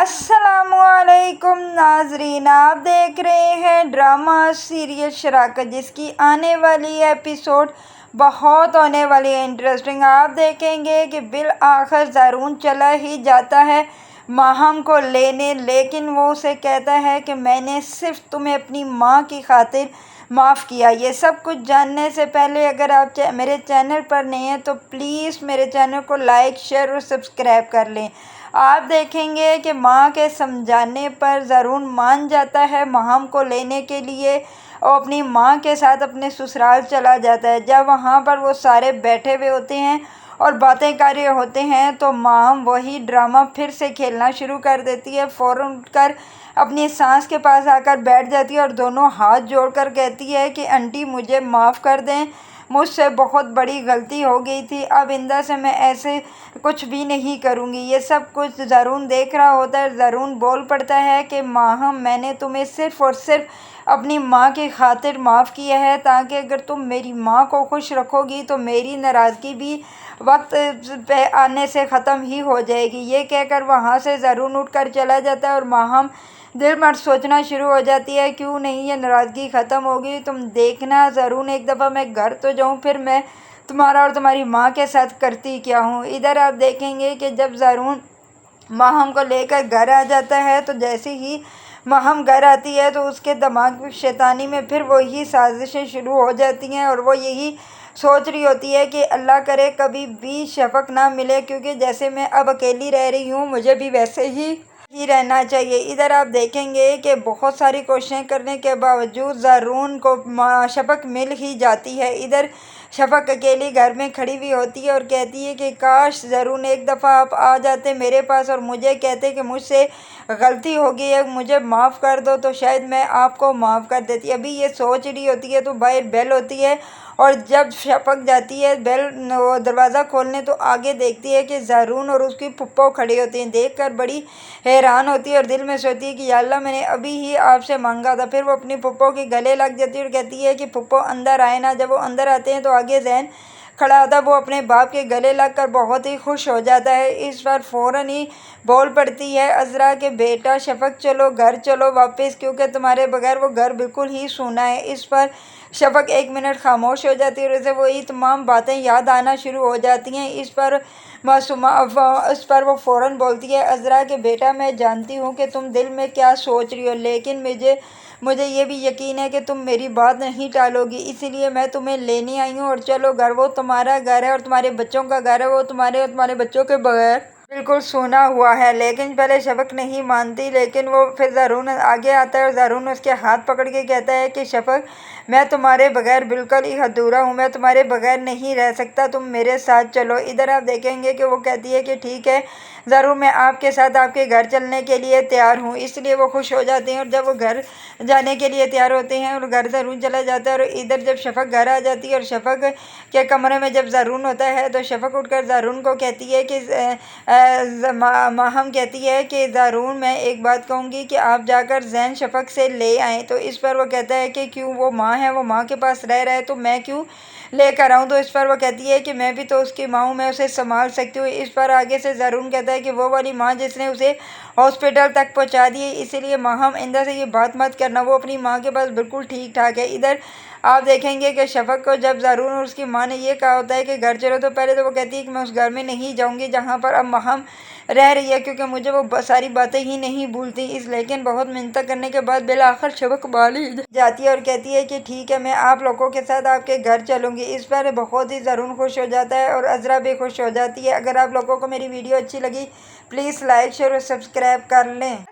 अस्सलामुअलैकुम नाजरीन, आप देख रहे हैं ड्रामा सीरियल शराकत, जिसकी आने वाली एपिसोड बहुत होने वाली है इंटरेस्टिंग। आप देखेंगे कि बिल आखिर ज़ारून चला ही जाता है माहम को लेने, लेकिन वो उसे कहता है कि मैंने सिर्फ तुम्हें अपनी माँ की खातिर माफ़ किया। ये सब कुछ जानने से पहले अगर आप मेरे चैनल पर नए हैं तो प्लीज़ मेरे चैनल को लाइक, शेयर और सब्सक्राइब कर लें। आप देखेंगे कि माँ के समझाने पर ज़ारून मान जाता है माहम को लेने के लिए और अपनी माँ के साथ अपने ससुराल चला जाता है। जब वहाँ पर वो सारे बैठे हुए होते हैं और बातें कर रहे होते हैं तो माहम वही ड्रामा फिर से खेलना शुरू कर देती है। फ़ौरन उठकर अपनी सास के पास आकर बैठ जाती है और दोनों हाथ जोड़कर कहती है कि आंटी मुझे माफ़ कर दें, मुझसे बहुत बड़ी गलती हो गई थी, अब आइंदा से मैं ऐसे कुछ भी नहीं करूँगी। ये सब कुछ ज़ारून देख रहा होता है। ज़ारून बोल पड़ता है कि माहम, मैंने तुम्हें सिर्फ़ और सिर्फ अपनी माँ की खातिर माफ़ किया है, ताकि अगर तुम मेरी माँ को खुश रखोगी तो मेरी नाराज़गी भी वक्त पे आने से ख़त्म ही हो जाएगी। ये कहकर वहाँ से ज़ारून उठकर चला जाता है और माहम दिल में सोचना शुरू हो जाती है, क्यों नहीं ये नाराज़गी ख़त्म होगी। तुम देखना ज़ारून, एक दफ़ा मैं घर तो जाऊँ, फिर मैं तुम्हारा और तुम्हारी माँ के साथ करती क्या हूँ। इधर आप देखेंगे कि जब ज़ारून माहम को लेकर घर आ जाता है तो जैसे ही माहम घर आती है तो उसके दिमाग में शैतानी में फिर वही साजिशें शुरू हो जाती हैं और वो यही सोच रही होती है कि अल्लाह करे कभी भी शफ़क़ ना मिले, क्योंकि जैसे मैं अब अकेली रह रही हूँ मुझे भी वैसे ही रहना चाहिए। इधर आप देखेंगे कि बहुत सारी कोशिशें करने के बावजूद ज़ारून को शफ़क़ मिल ही जाती है। इधर शफ़क़ अकेली घर में खड़ी हुई होती है और कहती है कि काश ज़ारून एक दफ़ा आप आ जाते मेरे पास और मुझे कहते कि मुझसे गलती हो गई है, मुझे माफ़ कर दो, तो शायद मैं आपको माफ़ कर देती। अभी ये सोच रही होती है तो बाहर बेल होती है और जब शफ़क़ जाती है बेल वो दरवाज़ा खोलने तो आगे देखती है कि ज़ारून और उसकी फुप्पो खड़ी होती हैं। देखकर बड़ी हैरान होती है और दिल में सोचती है कि या अल्लाह, मैंने अभी ही आपसे मांगा था। फिर वो अपनी फुप्पो के गले लग जाती है और कहती है कि फुप्पो अंदर आए ना। जब वो अंदर आते हैं तो आगे ज़ैन खड़ा होता है, वो अपने बाप के गले लगकर बहुत ही खुश हो जाता है। इस बार फ़ौरन ही बोल पड़ती है अज़रा के बेटा शफ़क़, चलो घर चलो वापस, क्योंकि तुम्हारे बगैर वो घर बिल्कुल ही सूना है। इस पर शफ़क़ एक मिनट खामोश हो जाती है और उसे वही तमाम बातें याद आना शुरू हो जाती हैं। इस पर वो फ़ौरन बोलती है अज़रा के बेटा, मैं जानती हूँ कि तुम दिल में क्या सोच रही हो, लेकिन मुझे ये भी यकीन है कि तुम मेरी बात नहीं टालोगी, इसीलिए मैं तुम्हें लेने आई हूँ। और चलो घर, वो तुम्हारा घर है और तुम्हारे बच्चों का घर है, वो तुम्हारे और तुम्हारे बच्चों के बगैर बिल्कुल सूना हुआ है। लेकिन पहले शफ़क़ नहीं मानती, लेकिन वो फिर ज़ारून आगे आता है और ज़ारून उसके हाथ पकड़ के कहता है कि शफ़क़, मैं तुम्हारे बगैर बिल्कुल ही अधूरा हूँ, मैं तुम्हारे बगैर नहीं रह सकता, तुम मेरे साथ चलो। इधर आप देखेंगे कि वो कहती है कि ठीक है ज़रूर, मैं आपके साथ आपके घर चलने के लिए तैयार हूँ। इसलिए वो खुश हो जाते हैं और जब वो घर जाने के लिए तैयार होते हैं और घर ज़ारून चला जाता है। और इधर जब शफ़क़ घर आ जाती है और शफ़क़ के कमरे में जब ज़ारून होता है तो शफ़क़ उठकर ज़ारून को कहती है कि माहम कहती है कि ज़ारून, मैं एक बात कहूँगी कि आप जाकर ज़ैन शफ़क़ से ले आएँ। तो इस पर वो कहता है कि क्यों, वो माँ है, वो माँ के पास रह रहा है तो मैं क्यों लेकर आऊँ। तो इस पर वो कहती है कि मैं भी तो उसकी माँ हूँ, मैं उसे संभाल सकती हूँ। इस पर आगे से ज़ारून कहता है कि वो वाली माँ जिसने उसे हॉस्पिटल तक पहुँचा दिए, इसीलिए माहम आइंदा से ये बात मत करना, वो अपनी माँ के पास बिल्कुल ठीक ठाक है। इधर आप देखेंगे कि शफ़क़ को जब ज़ारून और उसकी माँ ने ये कहा होता है कि घर चलो, तो पहले तो वो कहती है कि मैं उस घर में नहीं जाऊँगी जहाँ पर अब माहम रह रही है, क्योंकि मुझे वो सारी बातें ही नहीं भूलती। लेकिन बहुत मिन्नत करने के बाद बिल आखिर शफ़क़ मान ही जाती है और कहती है कि ठीक है, मैं आप लोगों के साथ आपके घर चलूँगी। इस पर बहुत ही ज़ारून खुश हो जाता है और अज़रा भी खुश हो जाती है। अगर आप लोगों को मेरी वीडियो अच्छी लगी प्लीज़ लाइक, शेयर और सब्सक्राइब कर लें।